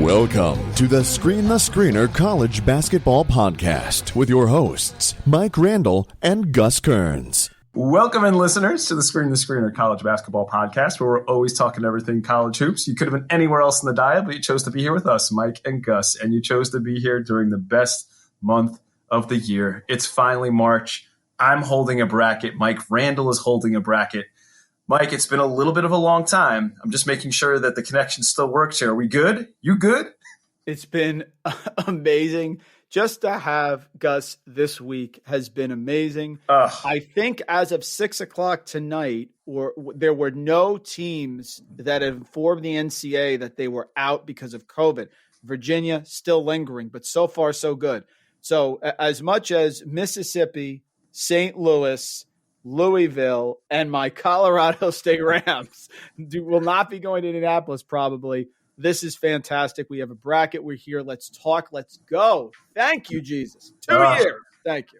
Welcome to the Screen the Screener College Basketball Podcast with your hosts, Mike Randall and Gus Kearns. Welcome in, listeners, to the Screen the Screener College Basketball Podcast, where we're always talking everything college hoops. You could have been anywhere else in the dial, but you chose to be here with us, Mike and Gus, and you chose to be here during the best month of the year. It's finally March. I'm holding a bracket. Mike Randall is holding a bracket. Mike, it's been a little bit of a long time. I'm just making sure that the connection still works here. Are we good? You good? It's been amazing. Just to have Gus this week has been amazing. I think as of 6 o'clock tonight, there were no teams that have informed the NCAA that they were out because of COVID. Virginia still lingering, but so far so good. So as much as Mississippi, St. Louis, Louisville, and my Colorado State Rams will not be going to Indianapolis probably. This is fantastic. We have a bracket. We're here. Let's talk. Let's go. Thank you, Jesus. 2 years. Thank you.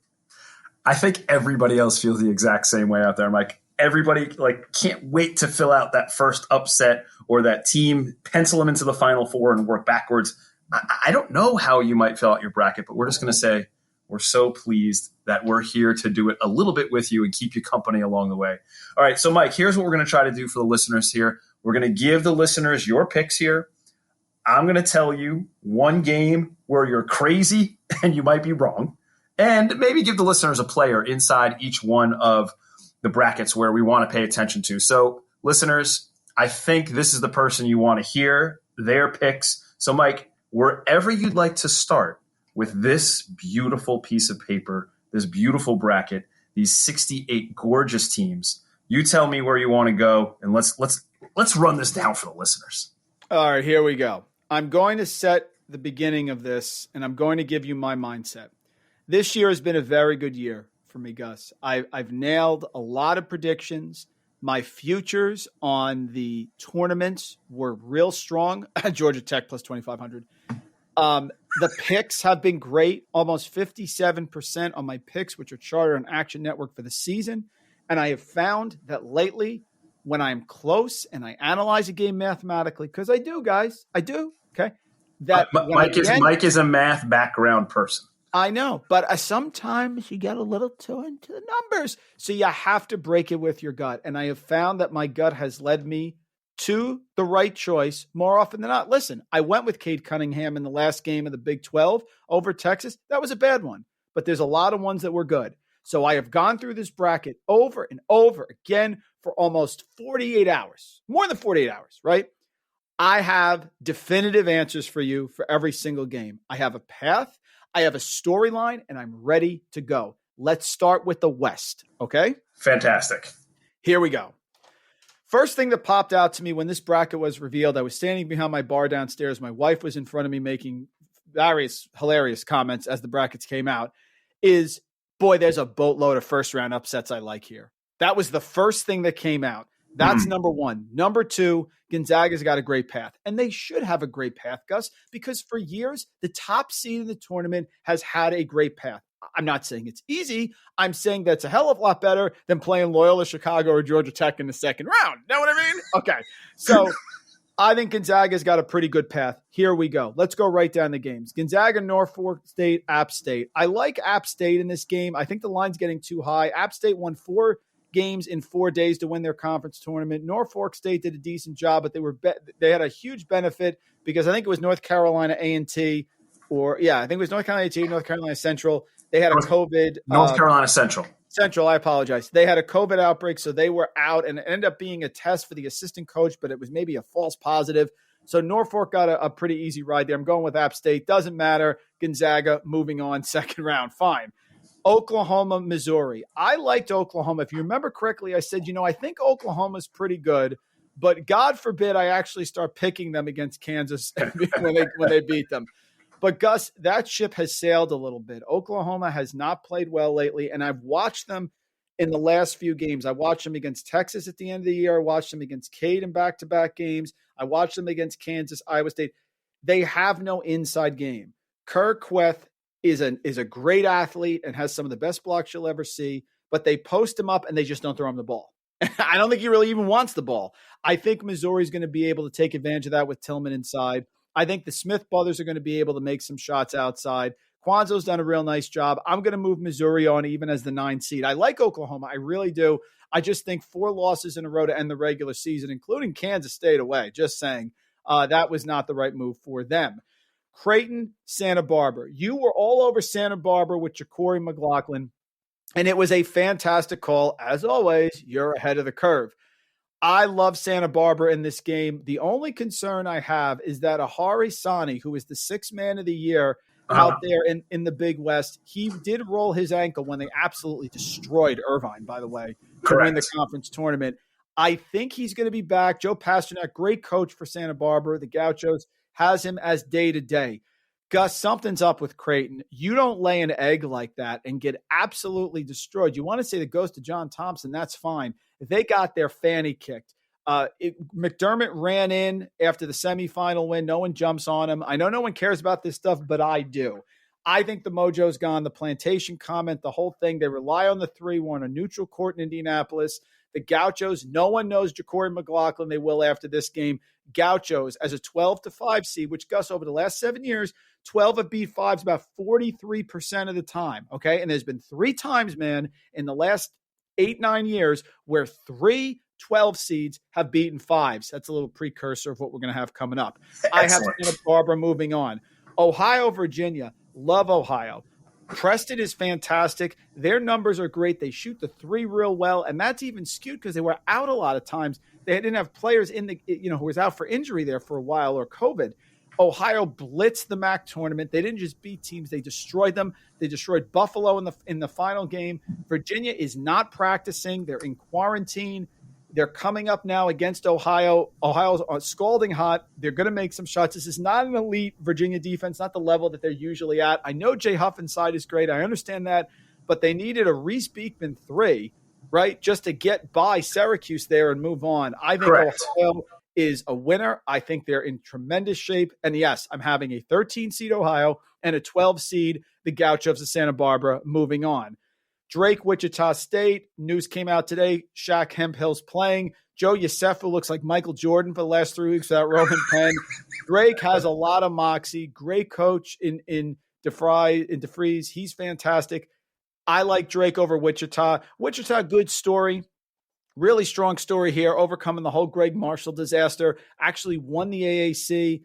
I think everybody else feels the exact same way out there, Mike. Everybody can't wait to fill out that first upset or that team, pencil them into the Final Four and work backwards. I don't know how you might fill out your bracket, but we're just going to say we're so pleased that we're here to do it a little bit with you and keep you company along the way. All right, so Mike, here's what we're going to try to do for the listeners here. We're going to give the listeners your picks here. I'm going to tell you one game where you're crazy and you might be wrong, and maybe give the listeners a player inside each one of the brackets where we want to pay attention to. So, listeners, I think this is the person you want to hear their picks. So, Mike, wherever you'd like to start with this beautiful piece of paper, this beautiful bracket, these 68 gorgeous teams, you tell me where you want to go, and let's run this down for the listeners. All right, here we go. I'm going to set the beginning of this, and I'm going to give you my mindset. This year has been a very good year for me, Gus. I've nailed a lot of predictions. My futures on the tournaments were real strong. Georgia Tech plus 2,500. The picks have been great, almost 57% on my picks, which are charted on Action Network for the season. And I have found that lately, when I'm close and I analyze a game mathematically, because I do, guys, I do, okay? That Mike is a math background person. I know, but sometimes you get a little too into the numbers. So you have to break it with your gut. And I have found that my gut has led me to the right choice more often than not. Listen, I went with Cade Cunningham in the last game of the Big 12 over Texas. That was a bad one, but there's a lot of ones that were good. So I have gone through this bracket over and over again for almost 48 hours, more than 48 hours, right? I have definitive answers for you for every single game. I have a path, I have a storyline, and I'm ready to go. Let's start with the West, okay? Fantastic. Here we go. First thing that popped out to me when this bracket was revealed, I was standing behind my bar downstairs. My wife was in front of me making various hilarious comments as the brackets came out, is, boy, there's a boatload of first-round upsets I like here. That was the first thing that came out. That's number one. Number two, Gonzaga's got a great path. And they should have a great path, Gus, because for years, the top seed in the tournament has had a great path. I'm not saying it's easy. I'm saying that's a hell of a lot better than playing Loyola Chicago or Georgia Tech in the second round. Know what I mean? Okay. So I think Gonzaga's got a pretty good path. Here we go. Let's go right down the games. Gonzaga, Norfolk State, App State. I like App State in this game. I think the line's getting too high. App State won 4 games in 4 days to win their conference tournament. Norfolk State did a decent job, but they had a huge benefit because I think it was North Carolina A&T I think it was North Carolina A&T, North Carolina Central. They had a COVID. North Carolina Central. Central, I apologize. They had a COVID outbreak, so they were out, and it ended up being a test for the assistant coach, but it was maybe a false positive. So Norfolk got a pretty easy ride there. I'm going with App State. Doesn't matter. Gonzaga moving on, second round. Fine. Oklahoma, Missouri. I liked Oklahoma. If you remember correctly, I said, I think Oklahoma's pretty good, but God forbid I actually start picking them against Kansas when they beat them. But, Gus, that ship has sailed a little bit. Oklahoma has not played well lately, and I've watched them in the last few games. I watched them against Texas at the end of the year. I watched them against Cade in back-to-back games. I watched them against Kansas, Iowa State. They have no inside game. Kerr Kweth is a great athlete and has some of the best blocks you'll ever see, but they post him up and they just don't throw him the ball. I don't think he really even wants the ball. I think Missouri's going to be able to take advantage of that with Tillman inside. I think the Smith brothers are going to be able to make some shots outside. Kwanzo's done a real nice job. I'm going to move Missouri on even as the 9 seed. I like Oklahoma. I really do. I just think 4 losses in a row to end the regular season, including Kansas State away, just saying that was not the right move for them. Creighton, Santa Barbara. You were all over Santa Barbara with Ja'Cory McLaughlin, and it was a fantastic call. As always, you're ahead of the curve. I love Santa Barbara in this game. The only concern I have is that Ahari Sani, who is the 6th man of the year out there in the Big West, he did roll his ankle when they absolutely destroyed Irvine, by the way, to win the conference tournament. I think he's going to be back. Joe Pasternak, great coach for Santa Barbara. The Gauchos has him as day-to-day. Gus, something's up with Creighton. You don't lay an egg like that and get absolutely destroyed. You want to say that goes to John Thompson, that's fine. They got their fanny kicked. McDermott ran in after the semifinal win. No one jumps on him. I know no one cares about this stuff, but I do. I think the mojo's gone. The plantation comment, the whole thing. They rely on the 3. We're on a neutral court in Indianapolis. The Gauchos, no one knows Ja'Cory McLaughlin. They will after this game. Gauchos as a 12-5 seed, which, Gus, over the last 7 years, 12 have beat 5s about 43% of the time. Okay. And there's been 3 times, man, in the last 8-9 years where 3 12 seeds have beaten 5s. That's a little precursor of what we're going to have coming up. Excellent. I have Santa Barbara moving on. Ohio, Virginia. Love Ohio. Preston is fantastic. Their numbers are great. They shoot the 3 real well, and that's even skewed because they were out a lot of times. They didn't have players in the, who was out for injury there for a while or COVID. Ohio blitzed the MAC tournament. They didn't just beat teams; they destroyed them. They destroyed Buffalo in the final game. Virginia is not practicing. They're in quarantine. They're coming up now against Ohio. Ohio's scalding hot. They're going to make some shots. This is not an elite Virginia defense, not the level that they're usually at. I know Jay Huff inside is great. I understand that. But they needed a Reese Beekman 3, right, just to get by Syracuse there and move on. I think Ohio is a winner. I think they're in tremendous shape. And, yes, I'm having a 13-seed Ohio and a 12-seed, the Gauchos of Santa Barbara, moving on. Drake, Wichita State. News came out today. Shaq Hemphill's playing. Joe Youssefu looks like Michael Jordan for the last 3 weeks without Roman Penn. Drake has a lot of moxie. Great coach in DeFries. He's fantastic. I like Drake over Wichita. Wichita, good story. Really strong story here. Overcoming the whole Greg Marshall disaster. Actually won the AAC.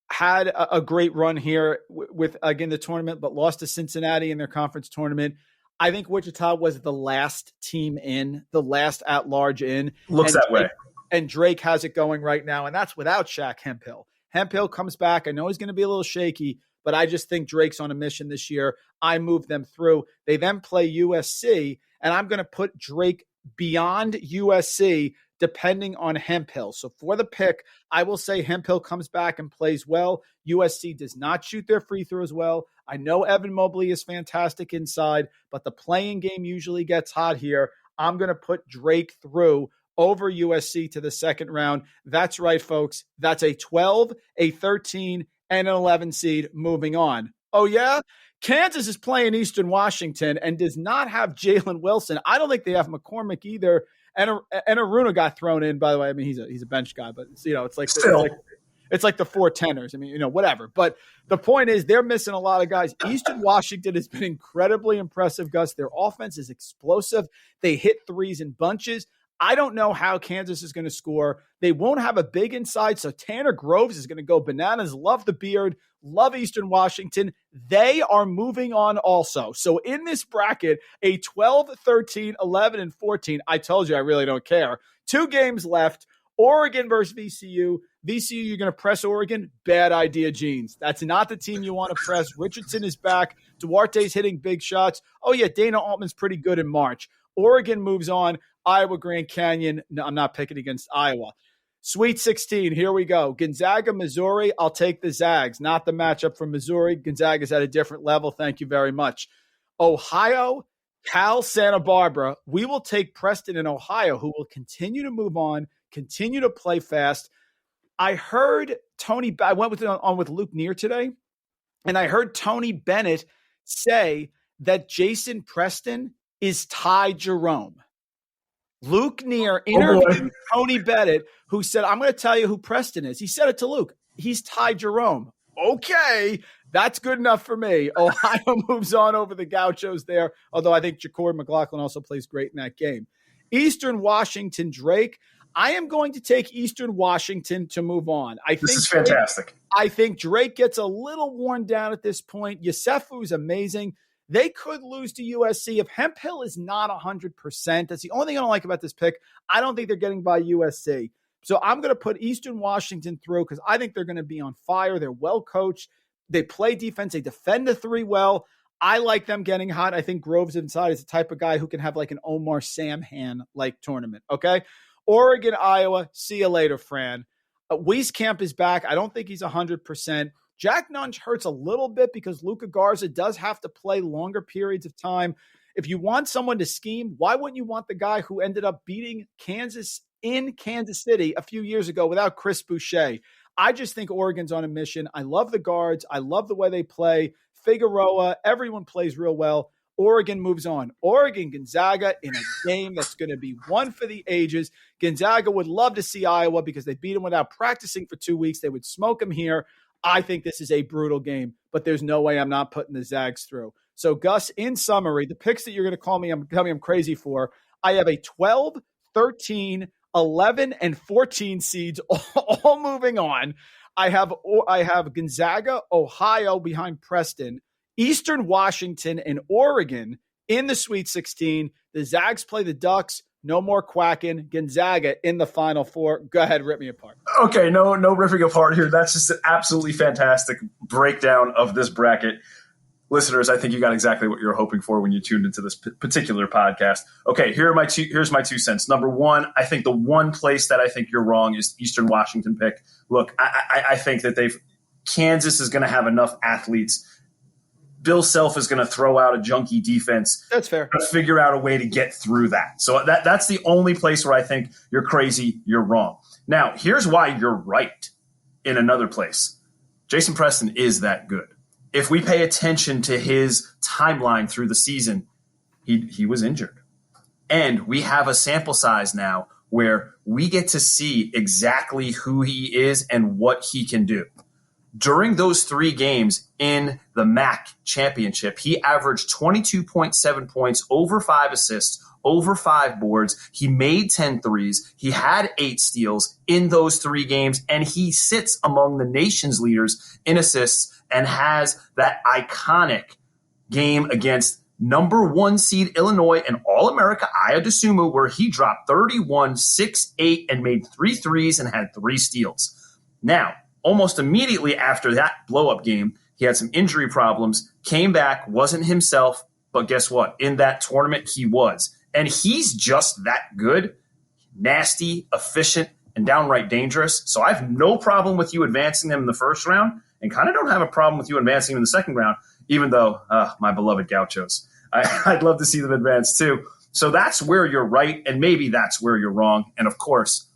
Had a great run here with, again, the tournament, but lost to Cincinnati in their conference tournament. I think Wichita was the last team in, the last at-large in. Looks that way. And Drake has it going right now, and that's without Shaq Hemphill. Hemphill comes back. I know he's going to be a little shaky, but I just think Drake's on a mission this year. I move them through. They then play USC, and I'm going to put Drake beyond USC depending on Hemphill. So for the pick, I will say Hemphill comes back and plays well. USC does not shoot their free throws well. I know Evan Mobley is fantastic inside, but the playing game usually gets hot here. I'm going to put Drake through over USC to the second round. That's right, folks. That's a 12, a 13, and an 11 seed moving on. Oh, yeah? Kansas is playing Eastern Washington and does not have Jaylen Wilson. I don't think they have McCormick either. And Aruna got thrown in, by the way. I mean, he's a bench guy, but it's like it's like the 4-10ers. I mean, whatever. But the point is, they're missing a lot of guys. Eastern Washington has been incredibly impressive, Gus. Their offense is explosive. They hit threes in bunches. I don't know how Kansas is going to score. They won't have a big inside, so Tanner Groves is going to go bananas. Love the beard. Love Eastern Washington. They are moving on also. So in this bracket, a 12, 13, 11, and 14, I told you I really don't care. 2 games left. Oregon versus VCU. VCU, you're going to press Oregon? Bad idea, Jeans. That's not the team you want to press. Richardson is back. Duarte's hitting big shots. Oh, yeah, Dana Altman's pretty good in March. Oregon moves on. Iowa, Grand Canyon. No, I'm not picking against Iowa. Sweet 16, here we go. Gonzaga, Missouri. I'll take the Zags, not the matchup from Missouri. Gonzaga's at a different level. Thank you very much. Ohio, Cal, Santa Barbara. We will take Preston and Ohio, who will continue to move on, continue to play fast. I heard I went on with Luke Neer today, and I heard Tony Bennett say that Jason Preston is Ty Jerome. Luke Neer interviewed Tony Bennett, who said, I'm going to tell you who Preston is. He said it to Luke. He's Ty Jerome. Okay, that's good enough for me. Ohio moves on over the Gauchos there, although I think Jacory McLaughlin also plays great in that game. Eastern Washington, Drake. I am going to take Eastern Washington to move on. This is fantastic. I think Drake gets a little worn down at this point. Yesefu is amazing. They could lose to USC if Hemphill is not 100%. That's the only thing I don't like about this pick. I don't think they're getting by USC. So I'm going to put Eastern Washington through because I think they're going to be on fire. They're well coached. They play defense. They defend the three well. I like them getting hot. I think Groves inside is the type of guy who can have like an Omar Samhan-like tournament. Okay. Oregon, Iowa. See you later, Fran. Wieskamp is back. I don't think he's 100%. Jack Nunch hurts a little bit because Luka Garza does have to play longer periods of time. If you want someone to scheme, why wouldn't you want the guy who ended up beating Kansas in Kansas City a few years ago without Chris Boucher? I just think Oregon's on a mission. I love the guards. I love the way they play. Figueroa, everyone plays real well. Oregon moves on. Oregon, Gonzaga in a game that's going to be one for the ages. Gonzaga would love to see Iowa because they beat them without practicing for 2 weeks. They would smoke them here. I think this is a brutal game, but there's no way I'm not putting the Zags through. So, Gus, in summary, the picks that you're going to tell me I'm crazy for, I have a 12, 13, 11, and 14 seeds all moving on. I have Gonzaga, Ohio behind Preston, Eastern Washington, and Oregon in the Sweet 16. The Zags play the Ducks. No more quacking. Gonzaga in the Final Four. Go ahead, rip me apart. Okay, no ripping apart here. That's just an absolutely fantastic breakdown of this bracket. Listeners, I think you got exactly what you were hoping for when you tuned into this particular podcast. Okay, here's my 2 cents. Number one, I think the one place that I think you're wrong is Eastern Washington pick. Look, I think that Kansas is going to have enough athletes. Bill Self is going to throw out a junky defense. That's fair. To figure out a way to get through that. So that's the only place where I think you're crazy, you're wrong. Now, here's why you're right in another place. Jason Preston is that good. If we pay attention to his timeline through the season, he was injured. And we have a sample size now where we get to see exactly who he is and what he can do. During those 3 games in the MAC championship, he averaged 22.7 points, over 5 assists, over 5 boards. He made 10 threes. He had 8 steals in those 3 games, and he sits among the nation's leaders in assists and has that iconic game against number 1 seed Illinois and All-America Aya DeSumo, where he dropped 31, 6, 8, and made 3 threes and had 3 steals. Now, almost immediately after that blow-up game, he had some injury problems, came back, wasn't himself, but guess what? In that tournament, he was. And he's just that good, nasty, efficient, and downright dangerous. So I have no problem with you advancing them in the first round and kind of don't have a problem with you advancing them in the second round, even though my beloved Gauchos. I'd love to see them advance too. So that's where you're right, and maybe that's where you're wrong. And, of course,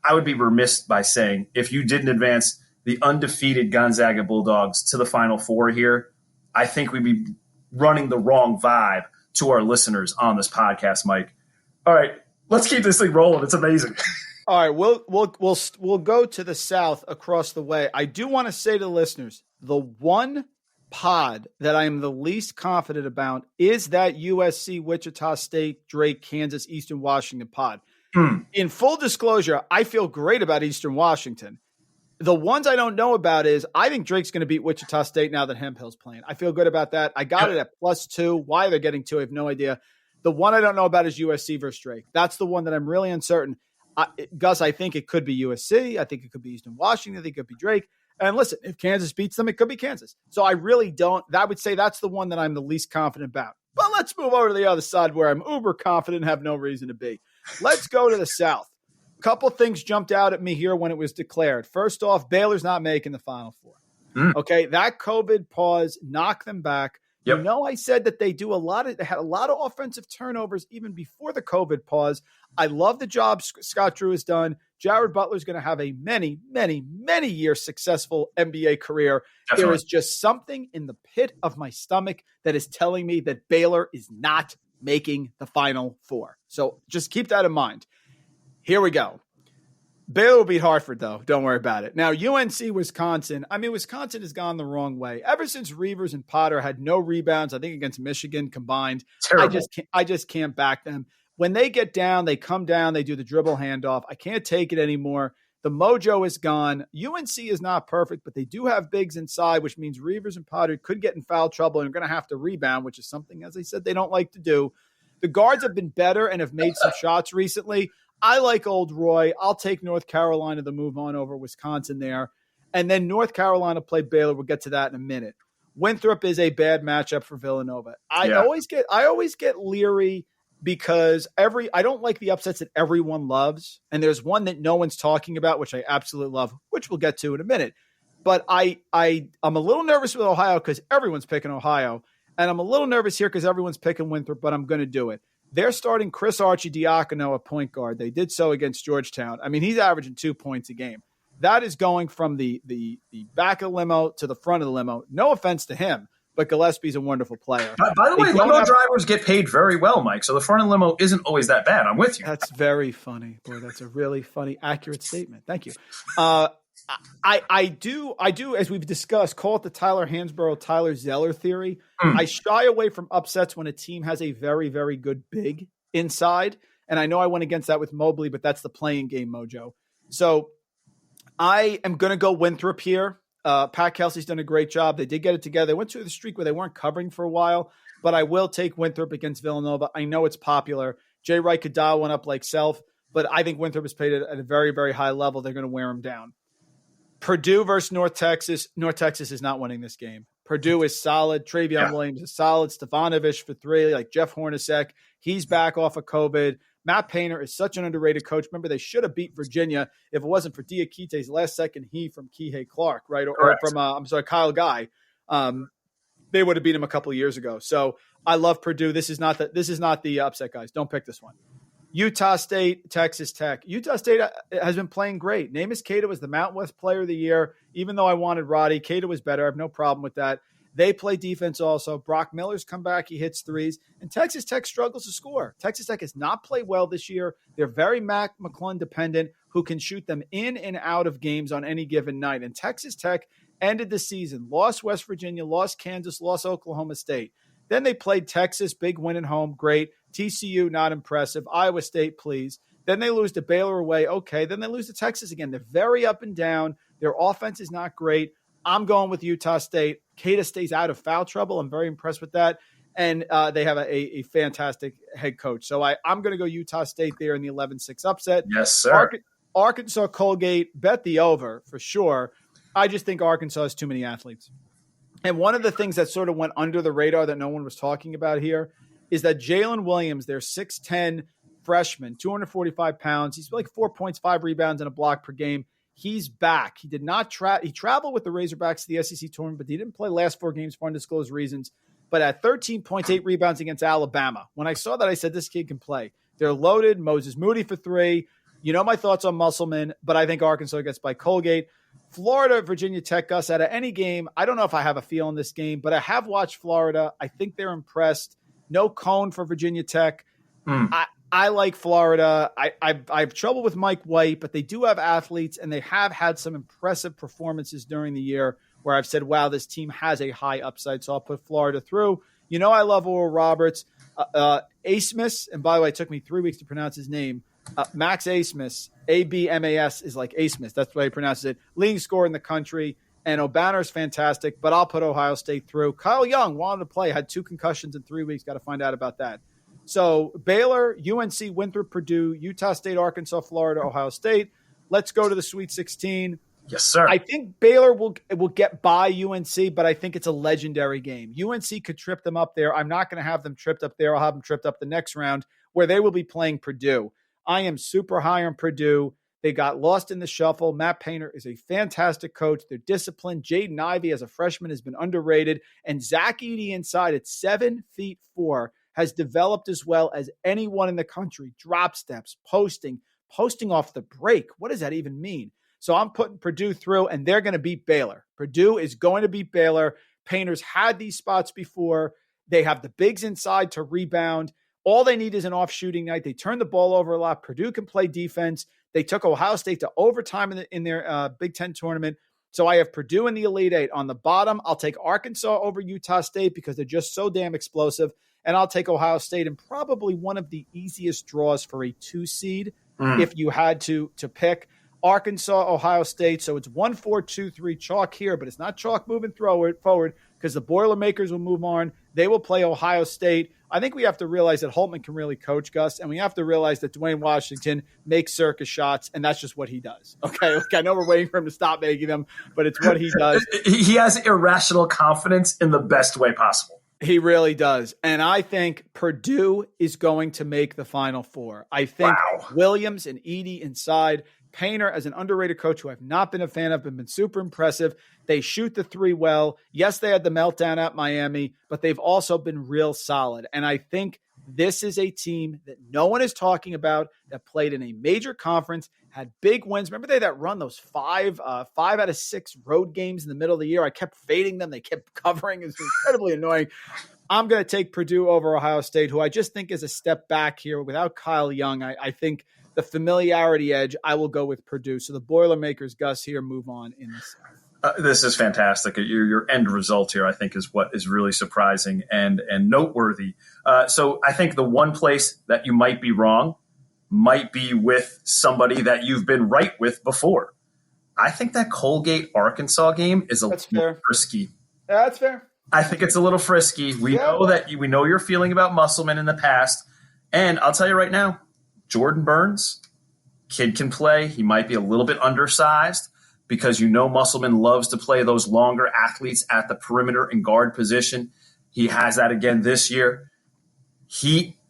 I would be remiss by saying if you didn't advance the undefeated Gonzaga Bulldogs to the Final Four here, I think we'd be running the wrong vibe to our listeners on this podcast, Mike. All right, let's keep this thing rolling. It's amazing. All right, we'll go to the South across the way. I do want to say to the listeners, the one pod that I am the least confident about is that USC, Wichita State, Drake, Kansas, Eastern Washington pod. In full disclosure, I feel great about Eastern Washington. The ones I don't know about is I think Drake's going to beat Wichita State now that Hemphill's playing. I feel good about that. I got it at +2. Why they're getting 2, I have no idea. The one I don't know about is USC versus Drake. That's the one that I'm really uncertain. Gus, I think it could be USC. I think it could be Eastern Washington. I think it could be Drake. And listen, if Kansas beats them, it could be Kansas. So I really don't. I would say that's the one that I'm the least confident about. But let's move over to the other side where I'm uber confident and have no reason to be. Let's go to the South. A couple things jumped out at me here when it was declared. First off, Baylor's not making the Final Four. Okay, that COVID pause knocked them back. Yep. You know, I said that they had a lot of offensive turnovers even before the COVID pause. I love the job Scott Drew has done. Jared Butler's going to have a many, many, many year successful NBA career. Definitely. There is just something in the pit of my stomach that is telling me that Baylor is not making the Final Four. So just keep that in mind. Here we go. Baylor will beat Hartford, though. Don't worry about it. Now, UNC, Wisconsin. I mean, Wisconsin has gone the wrong way. Ever since Reavers and Potter had no rebounds, I think against Michigan combined, I just can't back them. When they get down, they come down, they do the dribble handoff. I can't take it anymore. The mojo is gone. UNC is not perfect, but they do have bigs inside, which means Reavers and Potter could get in foul trouble and are going to have to rebound, which is something, as I said, they don't like to do. The guards have been better and have made some shots recently. I like Old Roy. I'll take North Carolina to move on over Wisconsin there. And then North Carolina play Baylor. We'll get to that in a minute. Winthrop is a bad matchup for Villanova. I always get leery because I don't like the upsets that everyone loves. And there's one that no one's talking about, which I absolutely love, which we'll get to in a minute. But I'm a little nervous with Ohio because everyone's picking Ohio. And I'm a little nervous here because everyone's picking Winthrop, but I'm going to do it. They're starting Chris Arcidiacono at point guard. They did so against Georgetown. I mean, he's averaging 2 points a game. That is going from the back of the limo to the front of the limo. No offense to him, but Gillespie's a wonderful player. By the way, limo drivers get paid very well, Mike, so the front of the limo isn't always that bad. I'm with you. That's very funny. Boy, that's a really funny, accurate statement. Thank you. I do, as we've discussed, call it the Tyler Hansborough, Tyler Zeller theory. I shy away from upsets when a team has a very, very good big inside. And I know I went against that with Mobley, but that's the playing game mojo. So I am going to go Winthrop here. Pat Kelsey's done a great job. They did get it together. They went through the streak where they weren't covering for a while, but I will take Winthrop against Villanova. I know it's popular. Jay Wright could dial one up like self, but I think Winthrop is played at a very, very high level. They're going to wear him down. Purdue versus North Texas. North Texas is not winning this game. Purdue is solid. Travion Williams is solid. Stefanovic for three, like Jeff Hornacek. He's back off of COVID. Matt Painter is such an underrated coach. Remember, they should have beat Virginia if it wasn't for Diakite's last second from Kihei Clark, right? Or from, Kyle Guy. They would have beat him a couple of years ago. So I love Purdue. This is not the upset, guys. Don't pick this one. Utah State, Texas Tech. Utah State has been playing great. Namus Keita was the Mountain West Player of the Year. Even though I wanted Roddy, Keita was better. I have no problem with that. They play defense also. Brock Miller's come back. He hits threes. And Texas Tech struggles to score. Texas Tech has not played well this year. They're very Mac McClung dependent, who can shoot them in and out of games on any given night. And Texas Tech ended the season, lost West Virginia, lost Kansas, lost Oklahoma State. Then they played Texas, big win at home, great. TCU, not impressive. Iowa State, please. Then they lose to Baylor away, okay. Then they lose to Texas again. They're very up and down. Their offense is not great. I'm going with Utah State. Keita stays out of foul trouble. I'm very impressed with that. And they have a fantastic head coach. So I'm going to go Utah State there in the 11-6 upset. Yes, sir. Arkansas, Colgate, bet the over for sure. I just think Arkansas has too many athletes. And one of the things that sort of went under the radar that no one was talking about here is that Jaylen Williams, their 6'10 freshman, 245 pounds. He's like 4 points, 5 rebounds, and a block per game. He's back. He did not he traveled with the Razorbacks to the SEC tournament, but he didn't play last 4 games for undisclosed reasons. But at 13 points, 8 rebounds against Alabama. When I saw that, I said, this kid can play. They're loaded. Moses Moody for 3. You know my thoughts on Musselman, but I think Arkansas gets by Colgate. Florida, Virginia Tech, Gus, out of any game, I don't know if I have a feel in this game, but I have watched Florida. I think they're impressed. No Cone for Virginia Tech. I like Florida. I have trouble with Mike White, but they do have athletes, and they have had some impressive performances during the year where I've said, wow, this team has a high upside, so I'll put Florida through. You know I love Oral Roberts. Asmus, and by the way, it took me 3 weeks to pronounce his name. Max Asmus, A-B-M-A-S is like Asmus. That's the way he pronounces it. Leading scorer in the country. And O'Banner's fantastic, but I'll put Ohio State through. Kyle Young wanted to play, had 2 concussions in 3 weeks. Got to find out about that. So Baylor, UNC, Winthrop, Purdue, Utah State, Arkansas, Florida, Ohio State. Let's go to the Sweet 16. Yes, sir. I think Baylor will get by UNC, but I think it's a legendary game. UNC could trip them up there. I'm not going to have them tripped up there. I'll have them tripped up the next round where they will be playing Purdue. I am super high on Purdue. They got lost in the shuffle. Matt Painter is a fantastic coach. They're disciplined. Jaden Ivey as a freshman has been underrated. And Zach Edey inside at 7'4" has developed as well as anyone in the country. Drop steps, posting off the break. What does that even mean? So I'm putting Purdue through, and they're going to beat Baylor. Purdue is going to beat Baylor. Painter's had these spots before. They have the bigs inside to rebound. All they need is an off shooting night. They turn the ball over a lot. Purdue can play defense. They took Ohio State to overtime in their Big Ten tournament. So I have Purdue in the Elite Eight. On the bottom, I'll take Arkansas over Utah State because they're just so damn explosive. And I'll take Ohio State in probably one of the easiest draws for a 2 seed if you had to pick. Arkansas, Ohio State. So it's 1-4-2-3 chalk here, but it's not chalk moving forward because the Boilermakers will move on. They will play Ohio State. I think we have to realize that Holtman can really coach, Gus, and we have to realize that Dwayne Washington makes circus shots, and that's just what he does. Okay, look, I know we're waiting for him to stop making them, but it's what he does. He has irrational confidence in the best way possible. He really does. And I think Purdue is going to make the Final Four. I think Williams and Edey inside. Painter, as an underrated coach who I've not been a fan of, been super impressive. They shoot the three well. Yes, they had the meltdown at Miami, but they've also been real solid. And I think this is a team that no one is talking about, that played in a major conference, had big wins. Remember they that run those five out of 6 road games in the middle of the year? I kept fading them. They kept covering. It's incredibly annoying. I'm going to take Purdue over Ohio State, who I just think is a step back here. Without Kyle Young, I think the familiarity edge, I will go with Purdue. So the Boilermakers, Gus, here move on in the South. This is fantastic. Your end result here, I think, is what is really surprising and noteworthy. So I think the one place that you might be wrong might be with somebody that you've been right with before. I think that Colgate-Arkansas game is a little frisky. Yeah, that's fair. I think it's a little frisky. We know you're feeling about Musselman in the past. And I'll tell you right now, Jordan Burns, kid can play. He might be a little bit undersized because Musselman loves to play those longer athletes at the perimeter and guard position. He has that again this year.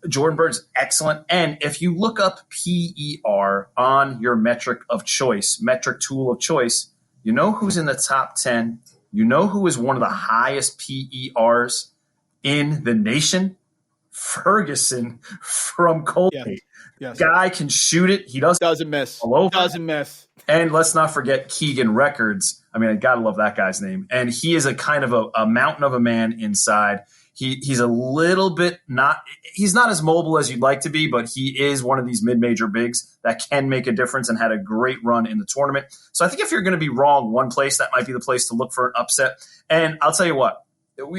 Jordan Burns, excellent. And if you look up PER on your metric tool of choice, you know who's in the top 10. You know who is one of the highest PERs in the nation? Ferguson from Colgate. Yes. Guy can shoot it. He doesn't miss. Doesn't miss. And let's not forget Keegan Records. I mean, I got to love that guy's name. And he is a kind of a mountain of a man inside. He's a little bit he's not as mobile as you'd like to be, but he is one of these mid-major bigs that can make a difference and had a great run in the tournament. So I think if you're going to be wrong one place, that might be the place to look for an upset. And I'll tell you what,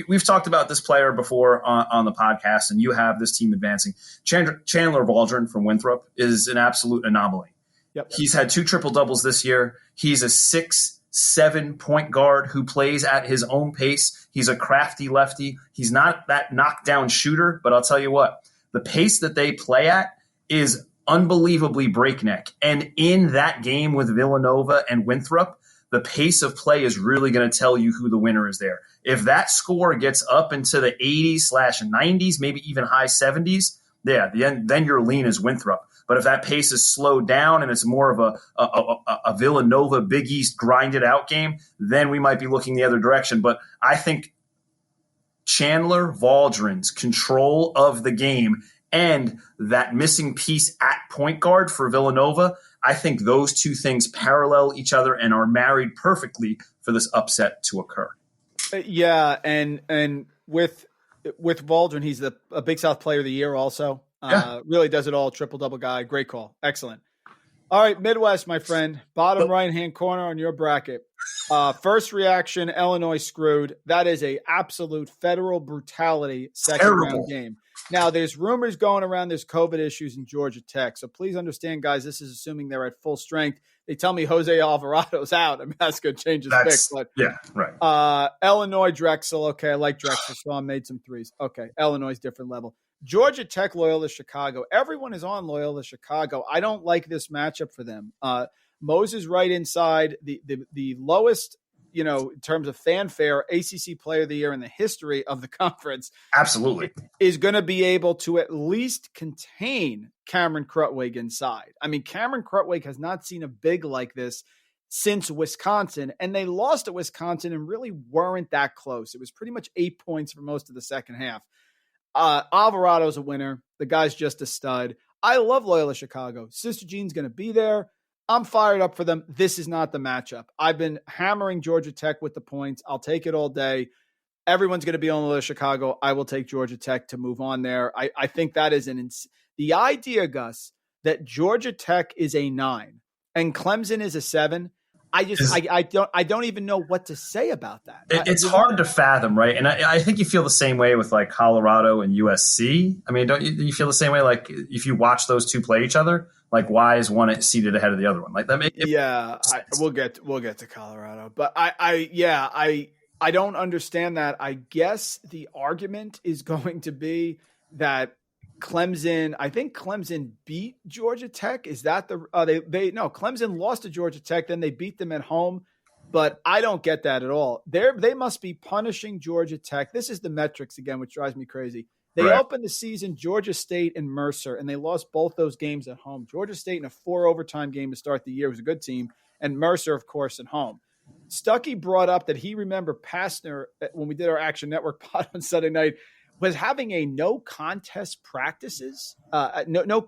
we've talked about this player before on the podcast, and you have this team advancing. Chandler Waldron from Winthrop is an absolute anomaly. Yep. He's had 2 triple-doubles this year. He's a 6'7" point guard who plays at his own pace. He's a crafty lefty. He's not that knockdown shooter, but I'll tell you what, the pace that they play at is unbelievably breakneck. And in that game with Villanova and Winthrop, the pace of play is really going to tell you who the winner is there. If that score gets up into the 80s/90s, maybe even high 70s, then your lean is Winthrop. But if that pace is slowed down and it's more of a Villanova Big East grinded out game, then we might be looking the other direction. But I think Chandler Waldron's control of the game and that missing piece at point guard for Villanova, I think those two things parallel each other and are married perfectly for this upset to occur. Yeah, and with Waldron, he's a Big South Player of the Year also. Really does it all, triple-double guy. Great call. Excellent. All right, Midwest, my friend. Bottom right-hand corner on your bracket. First reaction, Illinois screwed. That is a absolute federal brutality second-round game. Now, there's rumors going around there's COVID issues in Georgia Tech. So please understand, guys, this is assuming they're at full strength. They tell me Jose Alvarado's out. I mean, that's going to change his pick. But, yeah, right. Illinois, Drexel. Okay, I like Drexel. Saw him, made some threes. Okay, Illinois, different level. Georgia Tech, Loyola Chicago. Everyone is on Loyola Chicago. I don't like this matchup for them. Moses right inside, the lowest, in terms of fanfare, ACC Player of the Year in the history of the conference. Absolutely. Is going to be able to at least contain Cameron Krutwig inside. I mean, Cameron Krutwig has not seen a big like this since Wisconsin, and they lost at Wisconsin and really weren't that close. It was pretty much 8 points for most of the second half. Alvarado's a winner. The guy's just a stud. I love Loyola Chicago. Sister Jean's going to be there. I'm fired up for them. This is not the matchup. I've been hammering Georgia Tech with the points. I'll take it all day. Everyone's going to be on the list of Chicago. I will take Georgia Tech to move on there. I think that is the idea, Gus, that Georgia Tech is a 9 and Clemson is a 7. I don't even know what to say about that. It's hard to fathom, right? And I think you feel the same way with like Colorado and USC. I mean, don't you feel the same way? Like if you watch those two play each other, like why is one seated ahead of the other one? Like that. We'll get to Colorado, but I don't understand that. I guess the argument is going to be that I think Clemson beat Georgia Tech. Is that Clemson lost to Georgia Tech, then they beat them at home. But I don't get that at all. They must be punishing Georgia Tech. This is the metrics again, which drives me crazy. They opened the season Georgia State and Mercer, and they lost both those games at home. Georgia State in a 4 overtime game to start the year was a good team, and Mercer, of course, at home. Stuckey brought up that he remembered Pastner when we did our Action Network pod on Sunday night was having a no contest practices, no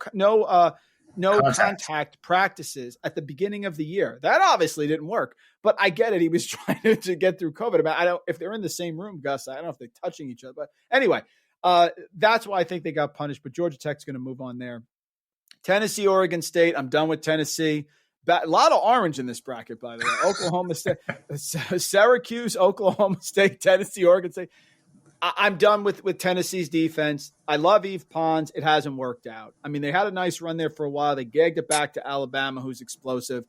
contact practices at the beginning of the year. That obviously didn't work, but I get it. He was trying to get through COVID. I don't if they're in the same room, Gus. I don't know if they're touching each other, but anyway, that's why I think they got punished. But Georgia Tech's going to move on there. Tennessee, Oregon State. I'm done with Tennessee. A lot of orange in this bracket, by the way. Oklahoma State, Syracuse, Oklahoma State, Tennessee, Oregon State. I'm done with Tennessee's defense. I love Yves Pons. It hasn't worked out. I mean, they had a nice run there for a while. They gagged it back to Alabama, who's explosive.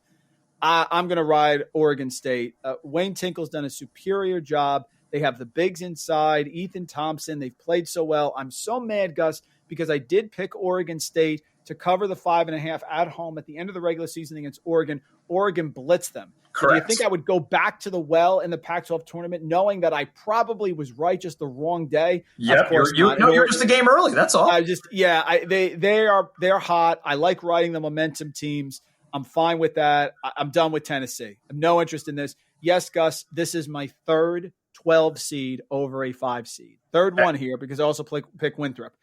I'm going to ride Oregon State. Wayne Tinkle's done a superior job. They have the bigs inside, Ethan Thompson. They've played so well. I'm so mad, Gus, because I did pick Oregon State to cover the 5.5 at home at the end of the regular season against Oregon. Oregon blitzed them. So do you think I would go back to the well in the Pac-12 tournament knowing that I probably was right just the wrong day? Yeah, you're just a game early. That's all. They're hot. I like riding the momentum teams. I'm fine with that. I'm done with Tennessee. I have no interest in this. Yes, Gus, this is my third 12 seed over a 5 seed. Third one here because I also pick Winthrop.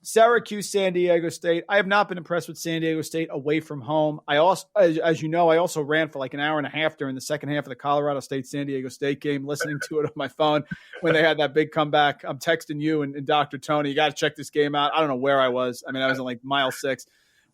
Syracuse, San Diego State. I have not been impressed with San Diego State away from home. I also, as you know, I also ran for like an hour and a half during the second half of the Colorado State-San Diego State game, listening to it on my phone when they had that big comeback. I'm texting you and Dr. Tony, you got to check this game out. I don't know where I was. I mean, I was in like mile 6.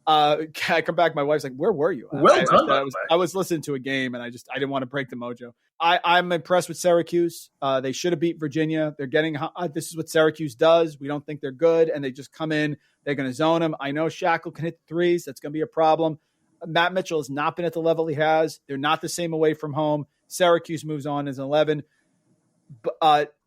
I come back. My wife's like, "Where were you?" I was listening to a game, and I didn't want to break the mojo. I'm impressed with Syracuse. They should have beat Virginia. They're getting. This is what Syracuse does. We don't think they're good, and they just come in. They're going to zone them. I know Shackle can hit threes. That's going to be a problem. Matt Mitchell has not been at the level he has. They're not the same away from home. Syracuse moves on as an 11.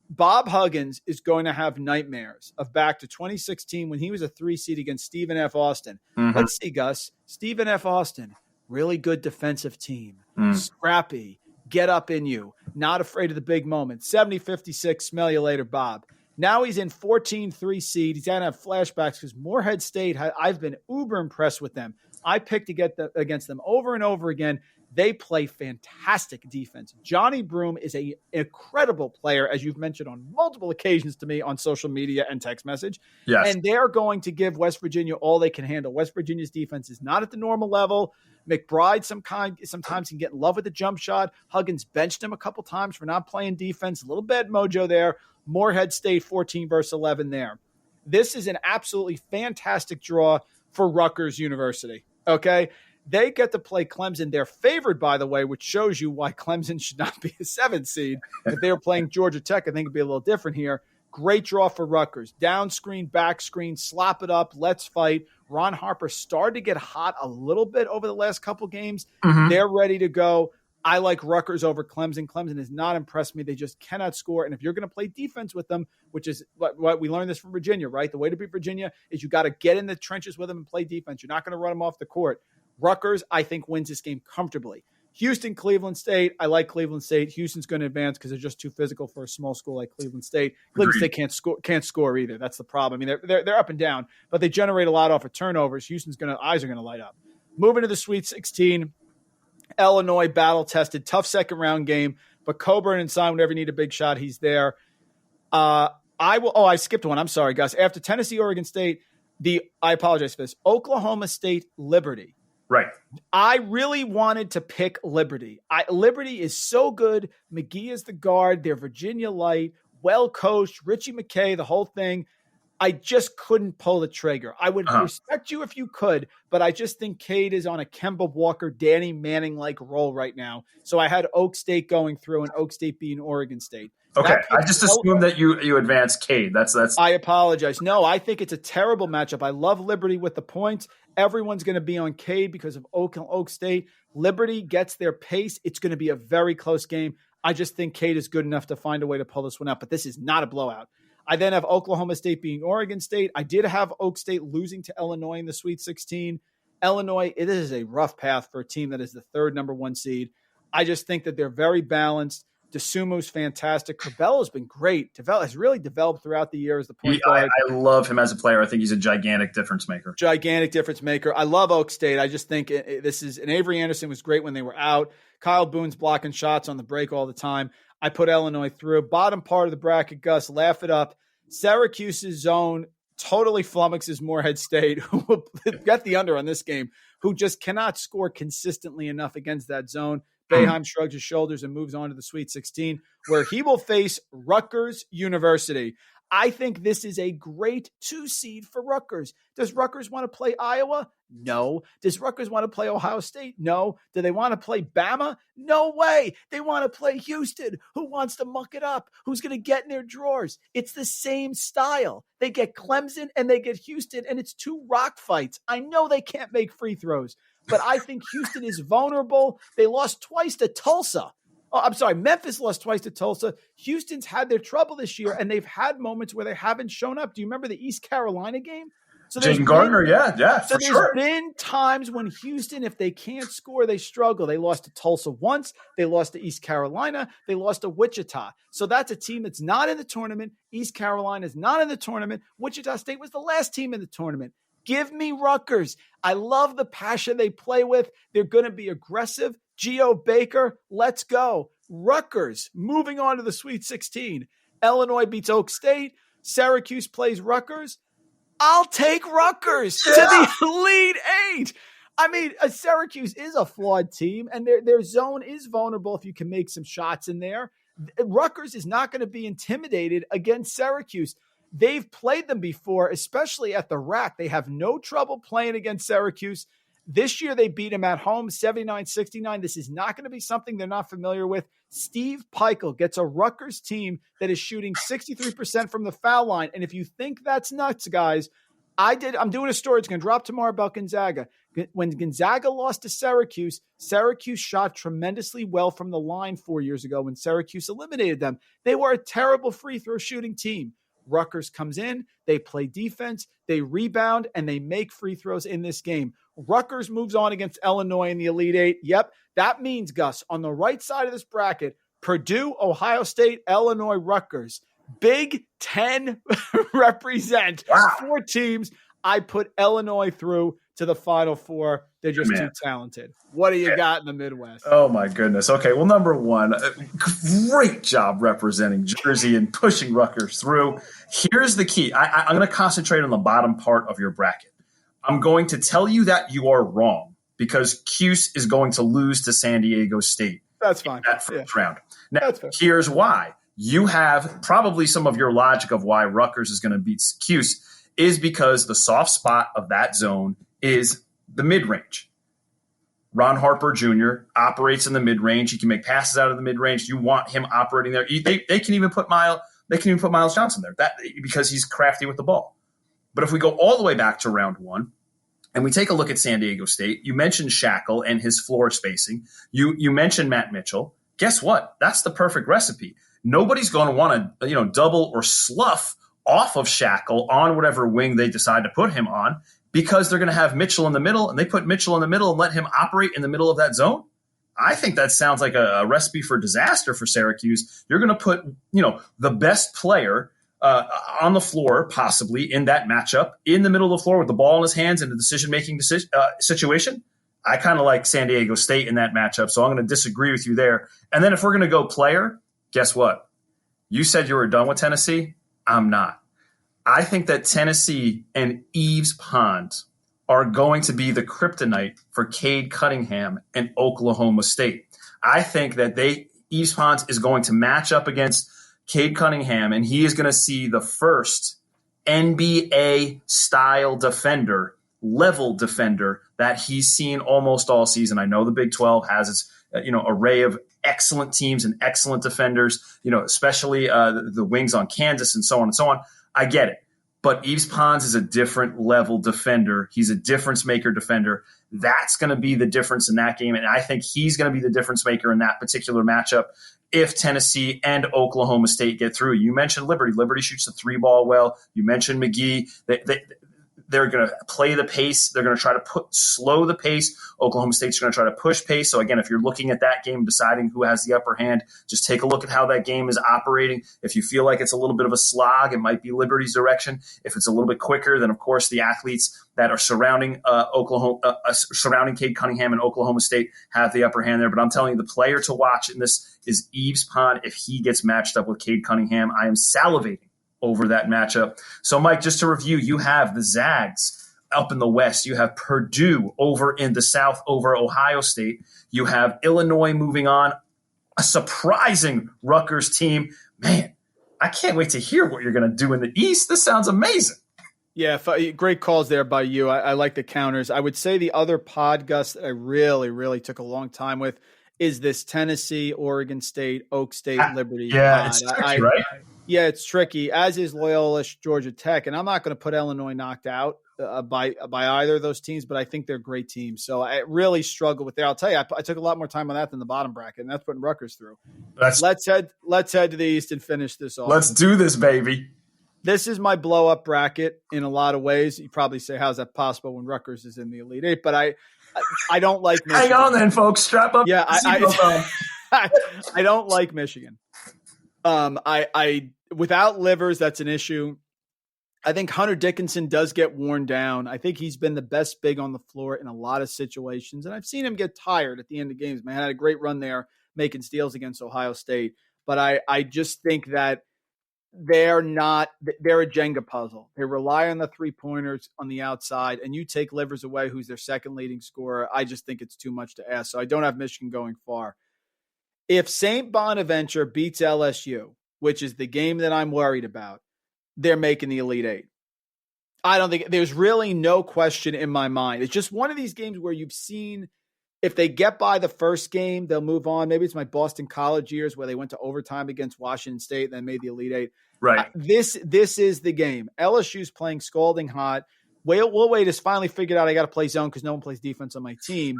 Bob Huggins is going to have nightmares of back to 2016 when he was a 3 seed against Stephen F. Austin. Mm-hmm. Let's see, Gus. Stephen F. Austin, really good defensive team. Scrappy, get up in you, not afraid of the big moment. 70-56, smell you later, Bob. Now he's in 14 3 seed. He's going to have flashbacks because Morehead State, I've been uber impressed with them. I picked to get against them over and over again. They play fantastic defense. Johnny Broome is an incredible player, as you've mentioned on multiple occasions to me on social media and text message. Yes. And they're going to give West Virginia all they can handle. West Virginia's defense is not at the normal level. McBride sometimes can get in love with the jump shot. Huggins benched him a couple times for not playing defense. A little bad mojo there. Morehead State 14 versus 11 there. This is an absolutely fantastic draw for Rutgers University. Okay? They get to play Clemson. They're favored, by the way, which shows you why Clemson should not be a 7th seed. If they were playing Georgia Tech, I think it'd be a little different here. Great draw for Rutgers. Down screen, back screen, slop it up, let's fight. Ron Harper started to get hot a little bit over the last couple games. Mm-hmm. They're ready to go. I like Rutgers over Clemson. Clemson has not impressed me. They just cannot score. And if you're going to play defense with them, which is what we learned this from Virginia, right? The way to beat Virginia is you got to get in the trenches with them and play defense. You're not going to run them off the court. Rutgers, I think, wins this game comfortably. Houston, Cleveland State. I like Cleveland State. Houston's going to advance because they're just too physical for a small school like Cleveland State. Cleveland State can't score either. That's the problem. I mean, they're up and down, but they generate a lot off of turnovers. Houston's eyes are going to light up. Moving to the Sweet 16. Illinois battle tested, tough second round game, but Coburn and Simon, whenever you need a big shot, he's there. I skipped one. I'm sorry, Gus. After Tennessee, Oregon State, I apologize for this. Oklahoma State, Liberty. Right. I really wanted to pick Liberty. Liberty is so good. McGee is the guard. They're Virginia light. well coached, Richie McKay, the whole thing. I just couldn't pull the trigger. I would respect you if you could, but I just think Cade is on a Kemba Walker, Danny Manning-like role right now. So I had Oak State going through and Oak State being Oregon State. Okay, I just assumed that you advanced Cade. That's. I apologize. No, I think it's a terrible matchup. I love Liberty with the points. Everyone's going to be on Cade because of Oak State. Liberty gets their pace. It's going to be a very close game. I just think Cade is good enough to find a way to pull this one out, but this is not a blowout. I then have Oklahoma State being Oregon State. I did have Oak State losing to Illinois in the Sweet 16. Illinois, it is a rough path for a team that is the third number one seed. I just think that they're very balanced. DeSumo's fantastic. Corbello's been great. Has really developed throughout the year as the point guard. I love him as a player. I think he's a gigantic difference maker. I love Oak State. I just think and Avery Anderson was great when they were out. Kyle Boone's blocking shots on the break all the time. I put Illinois through. Bottom part of the bracket, Gus, laugh it up. Syracuse's zone totally flummoxes Morehead State, who will get the under on this game, who just cannot score consistently enough against that zone. Boeheim shrugs his shoulders and moves on to the Sweet 16, where he will face Rutgers University. I think this is a great 2 seed for Rutgers. Does Rutgers want to play Iowa? No. Does Rutgers want to play Ohio State? No. Do they want to play Bama? No way. They want to play Houston, who wants to muck it up, who's going to get in their drawers. It's the same style. They get Clemson and they get Houston, and it's 2 rock fights. I know they can't make free throws, but I think Houston is vulnerable. They lost twice to Tulsa. Oh, I'm sorry. Memphis lost twice to Tulsa. Houston's had their trouble this year, and they've had moments where they haven't shown up. Do you remember the East Carolina game? So Jaden Gardner, yeah, so for sure. There's been times when Houston, if they can't score, they struggle. They lost to Tulsa once. They lost to East Carolina. They lost to Wichita. So that's a team that's not in the tournament. East Carolina is not in the tournament. Wichita State was the last team in the tournament. Give me Rutgers. I love the passion they play with. They're going to be aggressive. Geo Baker, let's go. Rutgers, moving on to the Sweet 16. Illinois beats Oak State. Syracuse plays Rutgers. I'll take Rutgers to the Elite Eight. I mean, Syracuse is a flawed team, and their zone is vulnerable if you can make some shots in there. Rutgers is not going to be intimidated against Syracuse. They've played them before, especially at the rack. They have no trouble playing against Syracuse. This year, they beat them at home, 79-69. This is not going to be something they're not familiar with. Steve Peichel gets a Rutgers team that is shooting 63% from the foul line. And if you think that's nuts, guys, I'm doing a story. It's going to drop tomorrow about Gonzaga. When Gonzaga lost to Syracuse, Syracuse shot tremendously well from the line 4 years ago when Syracuse eliminated them. They were a terrible free throw shooting team. Rutgers comes in, they play defense, they rebound, and they make free throws in this game. Rutgers moves on against Illinois in the Elite Eight. Yep, that means, Gus, on the right side of this bracket, Purdue, Ohio State, Illinois, Rutgers. Big Ten represent 4 teams. I put Illinois through to the Final Four. They're just too talented. What do you got in the Midwest? Oh, my goodness. Okay, well, number one, great job representing Jersey and pushing Rutgers through. Here's the key. I'm going to concentrate on the bottom part of your bracket. I'm going to tell you that you are wrong because Cuse is going to lose to San Diego State. That's fine. In that first round. Now, here's why. You have probably some of your logic of why Rutgers is going to beat Cuse is because the soft spot of that zone is the mid-range. Ron Harper Jr. operates in the mid-range. He can make passes out of the mid-range. You want him operating there. They can even put Miles Johnson there because he's crafty with the ball. But if we go all the way back to round one and we take a look at San Diego State, you mentioned Shackle and his floor spacing. You mentioned Matt Mitchell. Guess what? That's the perfect recipe. Nobody's going to want to double or slough off of Shackle on whatever wing they decide to put him on because they're going to have Mitchell in the middle, and they put Mitchell in the middle and let him operate in the middle of that zone. I think that sounds like a recipe for disaster for Syracuse. You're going to put the best player on the floor, possibly in that matchup, in the middle of the floor with the ball in his hands in a decision-making situation. I kind of like San Diego State in that matchup, so I'm going to disagree with you there. And then if we're going to go player, guess what? You said you were done with Tennessee. I'm not. I think that Tennessee and Yves Pond are going to be the kryptonite for Cade Cunningham and Oklahoma State. I think that Yves Pond is going to match up against Cade Cunningham, and he is going to see the first NBA-style defender, level defender that he's seen almost all season. I know the Big 12 has its array of excellent teams and excellent defenders, especially the wings on Kansas and so on and so on. I get it. But Yves Pons is a different level defender. He's a difference maker defender. That's going to be the difference in that game. And I think he's going to be the difference maker in that particular matchup if Tennessee and Oklahoma State get through. You mentioned Liberty. Liberty shoots the 3-ball well. You mentioned McGee. They're going to play the pace. They're going to try to slow the pace. Oklahoma State's going to try to push pace. So, again, if you're looking at that game, deciding who has the upper hand, just take a look at how that game is operating. If you feel like it's a little bit of a slog, it might be Liberty's direction. If it's a little bit quicker, then, of course, the athletes that are surrounding surrounding Cade Cunningham and Oklahoma State have the upper hand there. But I'm telling you, the player to watch in this is Yves Pons. If he gets matched up with Cade Cunningham, I am salivating over that matchup. So, Mike, just to review, you have the Zags up in the West. You have Purdue over in the South over Ohio State. You have Illinois moving on, a surprising Rutgers team. Man, I can't wait to hear what you're going to do in the East. This sounds amazing. Yeah, great calls there by you. I like the counters. I would say the other pod, Gus, that I really, really took a long time with is this Tennessee, Oregon State, Oak State, Liberty. Yeah, it's tricky, right? Yeah, it's tricky, as is Loyola, Georgia Tech. And I'm not going to put Illinois knocked out by either of those teams, but I think they're great teams. So I really struggle with that. I'll tell you, I took a lot more time on that than the bottom bracket, and that's putting Rutgers through. Let's head to the East and finish this off. Let's do this, baby. This is my blow-up bracket in a lot of ways. You probably say, how's that possible when Rutgers is in the Elite Eight? But I don't like Michigan. Hang on then, folks. Strap up. Yeah, I don't like Michigan. I without Livers, that's an issue. I think Hunter Dickinson does get worn down. I think he's been the best big on the floor in a lot of situations, and I've seen him get tired at the end of games. Man, had a great run there making steals against Ohio State, but I just think that they're a Jenga puzzle. They rely on the 3-pointers on the outside, and you take Livers away, who's their second leading scorer. I just think it's too much to ask, so I don't have Michigan going far. If St. Bonaventure beats LSU, which is the game that I'm worried about, they're making the Elite Eight. I don't think there's really no question in my mind. It's just one of these games where you've seen if they get by the first game, they'll move on. Maybe it's my Boston College years where they went to overtime against Washington State and then made the Elite Eight. Right. This is the game. LSU's playing scalding hot. Will Wade has finally figured out I got to play zone because no one plays defense on my team.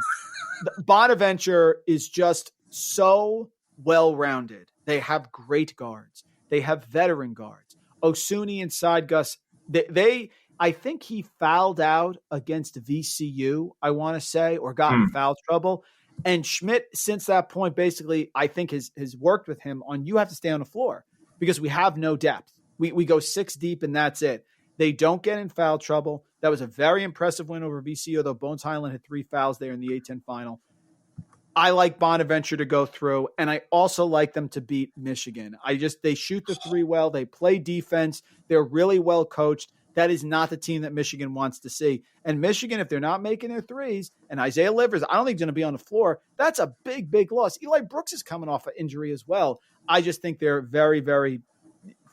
Bonaventure is just so well-rounded. They have great guards. They have veteran guards. Osuni inside Gus. I think he fouled out against VCU, I want to say, or got in foul trouble. And Schmidt, since that point, basically, I think has worked with him on you have to stay on the floor because we have no depth. We go 6 deep and that's it. They don't get in foul trouble. That was a very impressive win over VCU, though Bones Highland had 3 fouls there in the A-10 final. I like Bonaventure to go through, and I also like them to beat Michigan. They shoot the 3 well. They play defense. They're really well coached. That is not the team that Michigan wants to see. And Michigan, if they're not making their threes, and Isaiah Livers, I don't think he's going to be on the floor, that's a big, big loss. Eli Brooks is coming off an injury as well. I just think they're very, very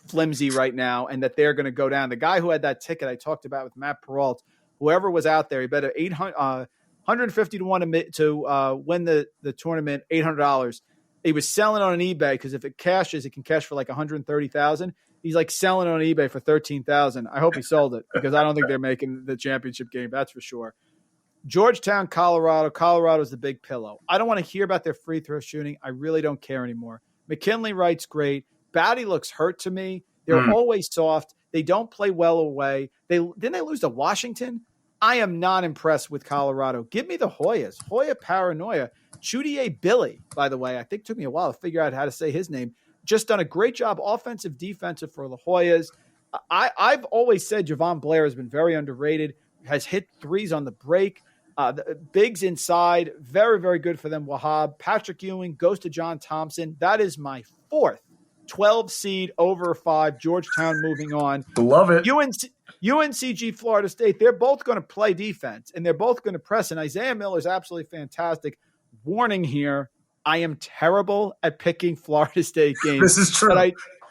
flimsy right now and that they're going to go down. The guy who had that ticket I talked about with Matt Peralt, whoever was out there, he bet 150 to 1 to win the tournament, $800. He was selling on an eBay because if it cashes, it can cash for like $130,000. He's like selling on eBay for $13,000. I hope he sold it because I don't think they're making the championship game. That's for sure. Georgetown, Colorado. Colorado's the big pillow. I don't want to hear about their free throw shooting. I really don't care anymore. McKinley Wright's great. Batty looks hurt to me. They're always soft. They don't play well away. Didn't they lose to Washington? I am not impressed with Colorado. Give me the Hoyas. Hoya Paranoia. Chudier Billy, by the way, I think it took me a while to figure out how to say his name. Just done a great job offensive, defensive for the Hoyas. I've always said Javon Blair has been very underrated, has hit threes on the break. The bigs inside, very, very good for them. Wahab, Patrick Ewing goes to John Thompson. That is my 4th 12 seed over 5. Georgetown moving on. Love it. UNCG, Florida State, they're both going to play defense, and they're both going to press, and Isaiah Miller is absolutely fantastic. Warning here, I am terrible at picking Florida State games. This is true.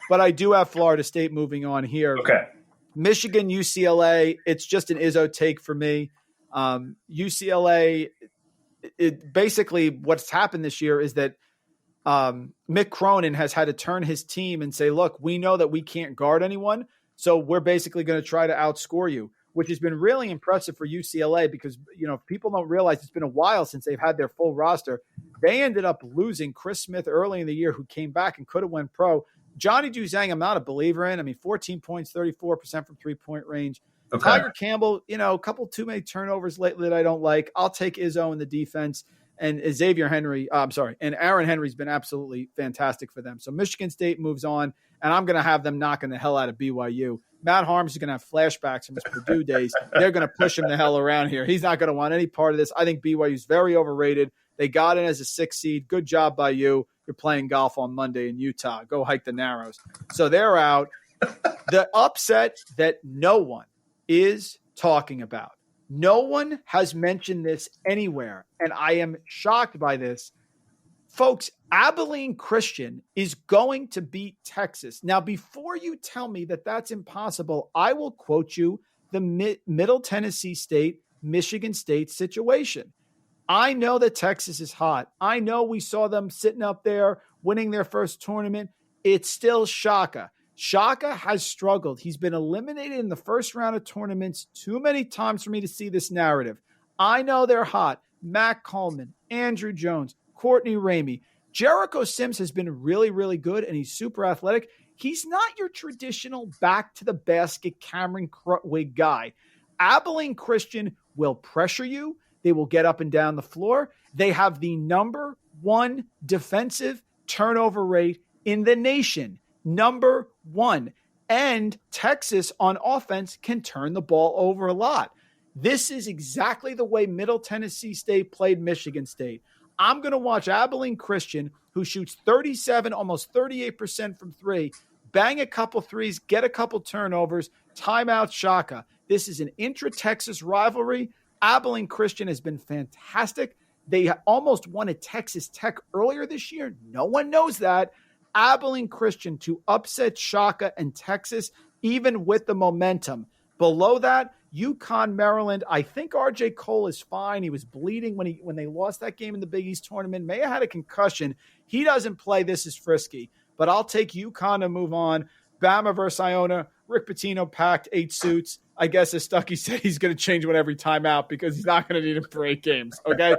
but I do have Florida State moving on here. Okay. Michigan, UCLA, it's just an Izzo take for me. UCLA, basically what's happened this year is that Mick Cronin has had to turn his team and say, look, we know that we can't guard anyone, so we're basically going to try to outscore you, which has been really impressive for UCLA because, people don't realize it's been a while since they've had their full roster. They ended up losing Chris Smith early in the year, who came back and could have went pro. Johnny Juzang, I'm not a believer in. 14 points, 34% from three-point range. Okay. Tiger Campbell, a couple too many turnovers lately that I don't like. I'll take Izzo in the defense. And and Aaron Henry's been absolutely fantastic for them. So Michigan State moves on, and I'm going to have them knocking the hell out of BYU. Matt Harms is going to have flashbacks from his Purdue days. They're going to push him the hell around here. He's not going to want any part of this. I think BYU's very overrated. They got in as a 6 seed. Good job by you. You're playing golf on Monday in Utah. Go hike the Narrows. So they're out. The upset that no one is talking about. No one has mentioned this anywhere, and I am shocked by this. Folks, Abilene Christian is going to beat Texas. Now, before you tell me that that's impossible, I will quote you the Middle Tennessee State, Michigan State situation. I know that Texas is hot. I know we saw them sitting up there winning their first tournament. It's still Shaka. Shaka has struggled. He's been eliminated in the first round of tournaments too many times for me to see this narrative. I know they're hot. Matt Coleman, Andrew Jones, Courtney Ramey. Jericho Sims has been really, really good, and he's super athletic. He's not your traditional back-to-the-basket Cameron Krutwig guy. Abilene Christian will pressure you. They will get up and down the floor. They have the number 1 defensive turnover rate in the nation. Number 1. And Texas on offense can turn the ball over a lot. This is exactly the way Middle Tennessee State played Michigan State. I'm going to watch Abilene Christian, who shoots 37, almost 38% from 3, bang a couple threes, get a couple turnovers, timeout Shaka. This is an intra-Texas rivalry. Abilene Christian has been fantastic. They almost won at Texas Tech earlier this year. No one knows that. Abilene Christian to upset Shaka and Texas, even with the momentum. Below that, UConn, Maryland. I think RJ Cole is fine. He was bleeding when they lost that game in the Big East tournament. May have had a concussion. He doesn't play. This is frisky. But I'll take UConn to move on. Bama versus Iona. Rick Pitino packed 8 suits. I guess as Stuckey said, he's going to change one every time out because he's not going to need him for 8 games. Okay?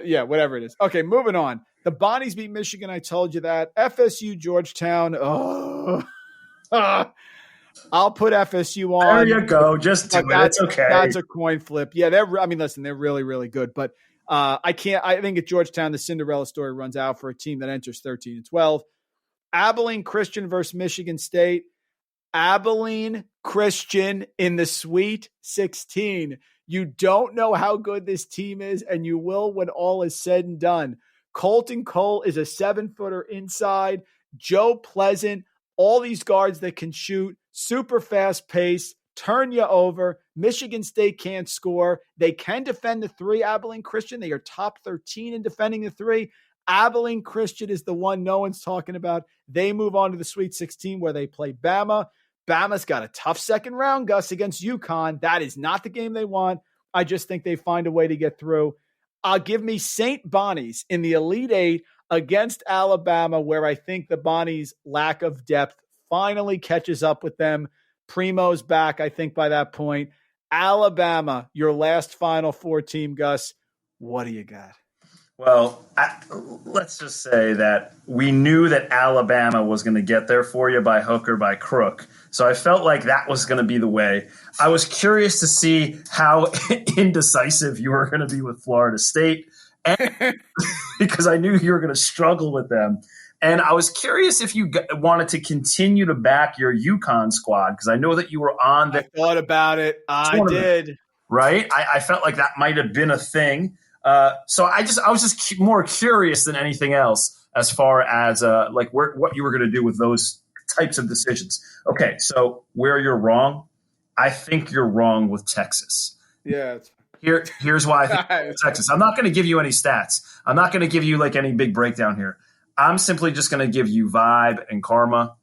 Yeah, whatever it is. Okay, moving on. The Bonnies beat Michigan. I told you that. FSU, Georgetown. I'll put FSU on. There you go. Just do it. It's okay. That's a coin flip. Yeah, they're really, really good. But I think at Georgetown, the Cinderella story runs out for a team that enters 13-12. Abilene Christian versus Michigan State. Abilene Christian in the Sweet 16. You don't know how good this team is, and you will when all is said and done. Colton Cole is a 7-footer inside. Joe Pleasant, all these guards that can shoot, super fast pace, turn you over. Michigan State can't score. They can defend the 3, Abilene Christian. They are top 13 in defending the 3. Abilene Christian is the one no one's talking about. They move on to the Sweet 16 where they play Bama. Bama's got a tough second round, Gus, against UConn. That is not the game they want. I just think they find a way to get through. Give me St. Bonnie's in the Elite 8 against Alabama, where I think the Bonnies' lack of depth finally catches up with them. Primo's back, I think, by that point. Alabama, your last Final Four team, Gus. What do you got? Well, let's just say that we knew that Alabama was going to get there for you by hook or by crook. So I felt like that was going to be the way. I was curious to see how indecisive you were going to be with Florida State, and because I knew you were going to struggle with them. And I was curious if you wanted to continue to back your UConn squad, because I know that you were on the I thought about it. I did. Right? I felt like that might have been a thing. So I was just more curious than anything else as far as what you were going to do with those types of decisions. Okay, so where you're wrong, I think you're wrong with Texas. Yeah. Here's why I think Texas. I'm not going to give you any stats. I'm not going to give you any big breakdown here. I'm simply just going to give you vibe and karma.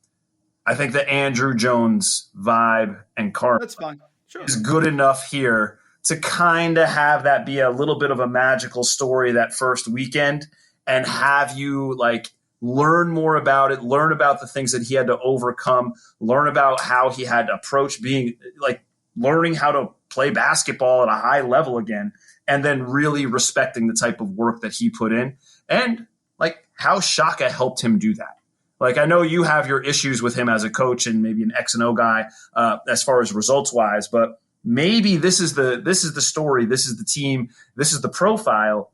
I think the Andrew Jones vibe and karma That's fine. Sure. is good enough here to kind of have that be a little bit of a magical story that first weekend and have you like learn more about it, learn about the things that he had to overcome, learn about how he had to approach being like learning how to play basketball at a high level again, and then really respecting the type of work that he put in and like how Shaka helped him do that. Like, I know you have your issues with him as a coach and maybe an X and O guy as far as results wise, but maybe this is the story, this is the team, this is the profile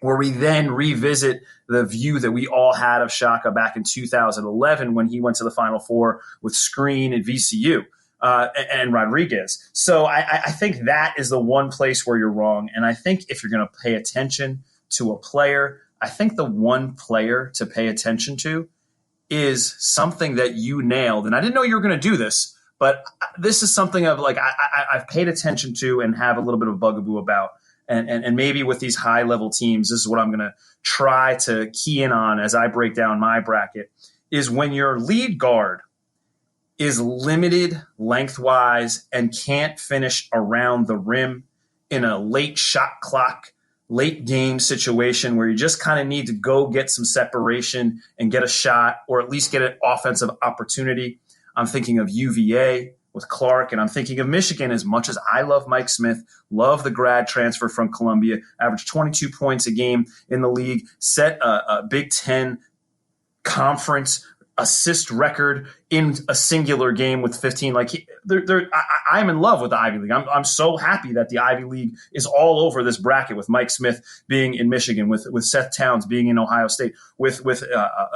where we then revisit the view that we all had of Shaka back in 2011 when he went to the Final Four with Screen at VCU and Rodriguez. So I think that is the one place where you're wrong. And I think if you're going to pay attention to a player, I think the one player to pay attention to is something that you nailed. And I didn't know you were going to do this, but this is something of like I've paid attention to and have a little bit of bugaboo about. And maybe with these high-level teams, this is what I'm going to try to key in on as I break down my bracket, is when your lead guard is limited lengthwise and can't finish around the rim in a late shot clock, late game situation where you just kind of need to go get some separation and get a shot or at least get an offensive opportunity. I'm thinking of UVA with Clark, and I'm thinking of Michigan. As much as I love Mike Smith, love the grad transfer from Columbia, averaged 22 points a game in the league, set a Big Ten conference assist record in a singular game with 15. Like I'm in love with the Ivy League. I'm so happy that the Ivy League is all over this bracket with Mike Smith being in Michigan, with Seth Towns being in Ohio State, with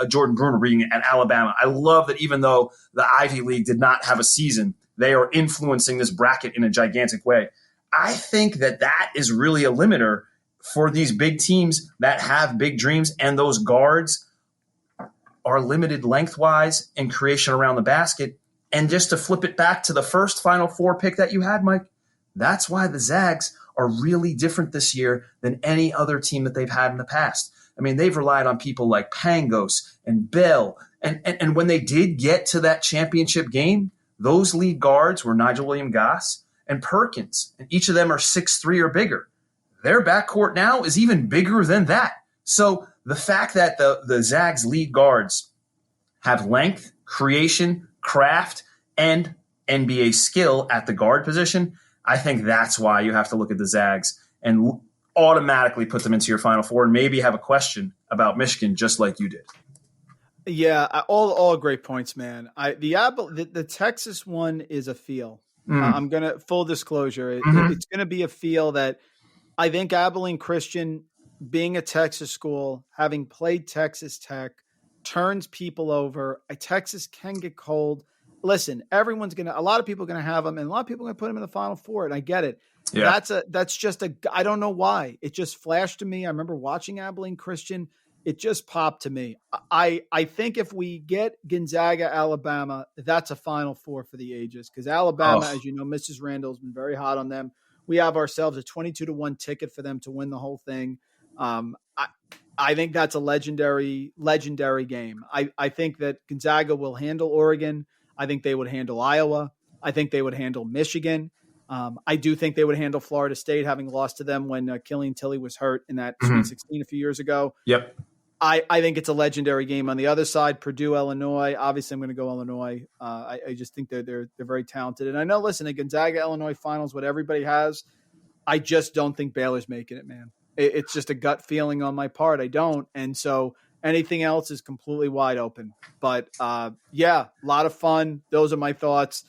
Jordan Bruner being at Alabama. I love that even though the Ivy League did not have a season, they are influencing this bracket in a gigantic way. I think that is really a limiter for these big teams that have big dreams, and those guards are limited lengthwise in creation around the basket. And just to flip it back to the first Final Four pick that you had, Mike, that's why the Zags are really different this year than any other team that they've had in the past. I mean, they've relied on people like Pangos and Bell. And when they did get to that championship game, those lead guards were Nigel Williams-Goss and Perkins, and each of them are 6'3" or bigger. Their backcourt now is even bigger than that. So the fact that the Zags lead guards have length, creation, craft, and NBA skill at the guard position, I think that's why you have to look at the Zags and automatically put them into your Final Four and maybe have a question about Michigan just like you did. Yeah, all great points, man. The Texas one is a feel. I'm gonna full disclosure. It's gonna be a feel that I think Abilene Christian, being a Texas school, having played Texas Tech, turns people over. Texas can get cold. Listen, a lot of people are gonna have them, and a lot of people are gonna put them in the Final Four, and I get it. Yeah. That's just I don't know why. It just flashed to me. I remember watching Abilene Christian. It just popped to me. I think if we get Gonzaga, Alabama, that's a Final Four for the ages, because Alabama, as you know, Mrs. Randall has been very hot on them. We have ourselves a 22-1 ticket for them to win the whole thing. I think that's a legendary game. I think that Gonzaga will handle Oregon. I think they would handle Iowa. I think they would handle Michigan. I do think they would handle Florida State, having lost to them when Killian Tilly was hurt in that Sweet 16 a few years ago. Yep. I think it's a legendary game. On the other side, Purdue, Illinois. Obviously, I'm going to go Illinois. I just think they're very talented. And I know, listen, the Gonzaga Illinois finals, what everybody has, I just don't think Baylor's making it, man. It's just a gut feeling on my part. I don't. And so anything else is completely wide open. But yeah, a lot of fun. Those are my thoughts.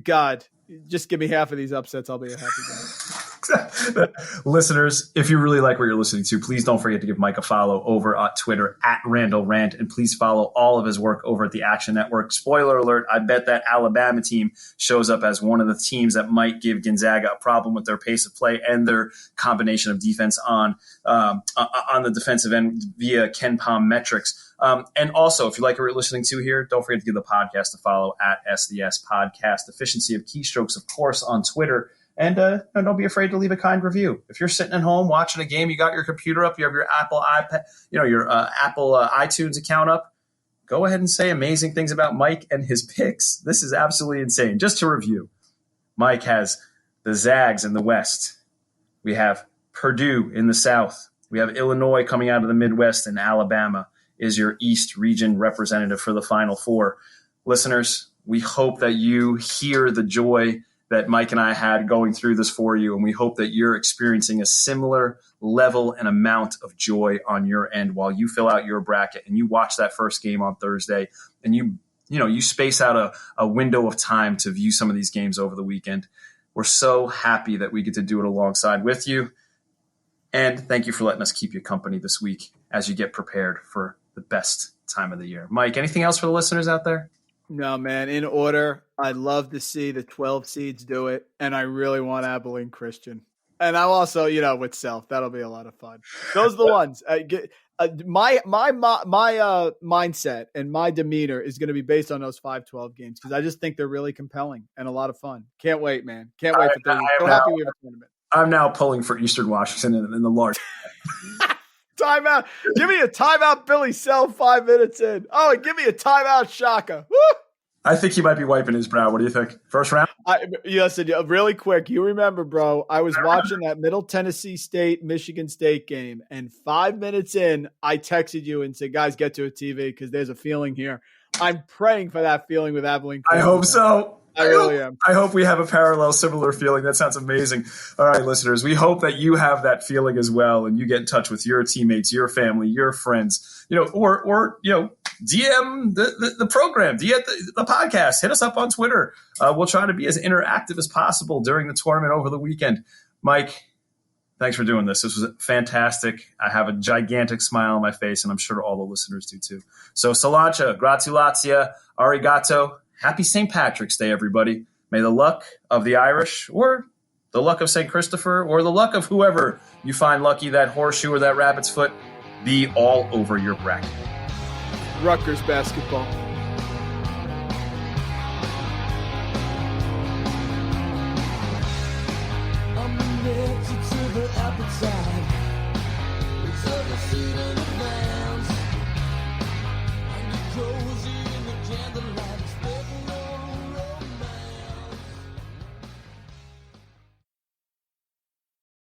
God, just give me half of these upsets. I'll be a happy guy. Listeners, if you really like what you're listening to, please don't forget to give Mike a follow over on Twitter at Randall Rant, and please follow all of his work over at the Action Network. Spoiler alert, I bet that Alabama team shows up as one of the teams that might give Gonzaga a problem with their pace of play and their combination of defense on the defensive end via Ken Palm metrics. And also, if you like what you're listening to here, don't forget to give the podcast a follow at SDS Podcast. Efficiency of Keystrokes, of course, on Twitter. And don't be afraid to leave a kind review. If you're sitting at home watching a game, you got your computer up, you have your Apple iPad, your Apple iTunes account up, go ahead and say amazing things about Mike and his picks. This is absolutely insane. Just to review, Mike has the Zags in the West. We have Purdue in the South. We have Illinois coming out of the Midwest, and Alabama is your East region representative for the Final Four. Listeners, we hope that you hear the joy that Mike and I had going through this for you, and we hope that you're experiencing a similar level and amount of joy on your end while you fill out your bracket and you watch that first game on Thursday, and you space out a window of time to view some of these games over the weekend. We're so happy that we get to do it alongside with you, and thank you for letting us keep you company this week as you get prepared for the best time of the year. Mike, anything else for the listeners out there? No, man. In order, I'd love to see the 12 seeds do it, and I really want Abilene Christian. And I'm also, with Self, that'll be a lot of fun. Those are the ones. My mindset and my demeanor is going to be based on those 5-12 games because I just think they're really compelling and a lot of fun. Can't wait, man. Can't wait for Thursday. So happy we have a tournament. I'm now pulling for Eastern Washington in the large. Timeout. Give me a timeout, Billy Self, 5 minutes in. Oh, and give me a timeout, Shaka. Woo! I think he might be wiping his brow. What do you think? First round? Listen, really quick. You remember, bro, I was watching that Middle Tennessee State, Michigan State game, and 5 minutes in, I texted you and said, guys, get to a TV because there's a feeling here. I'm praying for that feeling with Abilene. I hope so. I really am. I hope we have a similar feeling. That sounds amazing. All right, listeners, we hope that you have that feeling as well, and you get in touch with your teammates, your family, your friends, or DM the program, DM the podcast. Hit us up on Twitter. We'll try to be as interactive as possible during the tournament over the weekend. Mike, thanks for doing this. This was fantastic. I have a gigantic smile on my face, and I'm sure all the listeners do too. So, Salancha, gratulatia, arigato. Happy St. Patrick's Day, everybody. May the luck of the Irish or the luck of St. Christopher or the luck of whoever you find lucky, that horseshoe or that rabbit's foot, be all over your bracket. Rutgers basketball. I'm addicted to the appetite.